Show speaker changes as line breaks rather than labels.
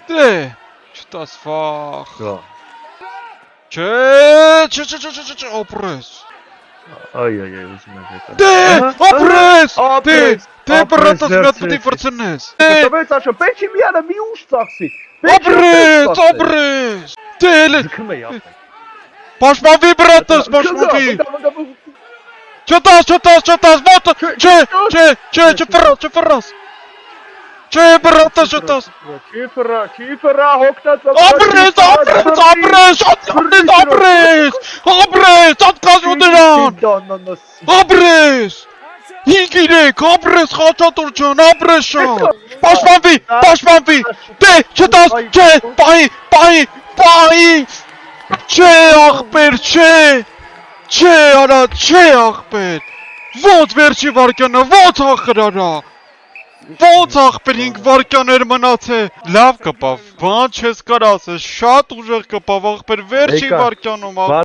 Դե, չտաս վախ։ Չէ, ապրես։
Այ, ուզում եմ հետո։
Դե, ապրես։ Դե, բրատս մի հատ պտի վրցնես։
Տվեց աշը, պեչի միանը մի ուշ ծախսի։
Ապրես։ Դե,
Ձգում էի ապրես։
պաշտպանվի բրատս, պաշտպանվի։ Չտաս, մոտը, չէ, չֆռաս։ Չէ, բրատս, չտաս։
Չի ֆրա, հոգնած
Ապրես, ատկազ ու դրան։ Ապրես։ 5-3, ապրես, խաչատուր ջան, ապրես շան։ Պաշտպանվի, դե, չտաս, չէ, պայի, չէ, աղբեր, չէ, արա, չէ, աղբեր, ոնց վերջի վարկյանը, ոնց ախրարա, ոնց աղբեր 5 վարկյաներ մնաց է, լավ կպավ, բան չես կար ասես, շատ ուժեղ կպավ աղբեր, վերջի վարկյանում աղբեր,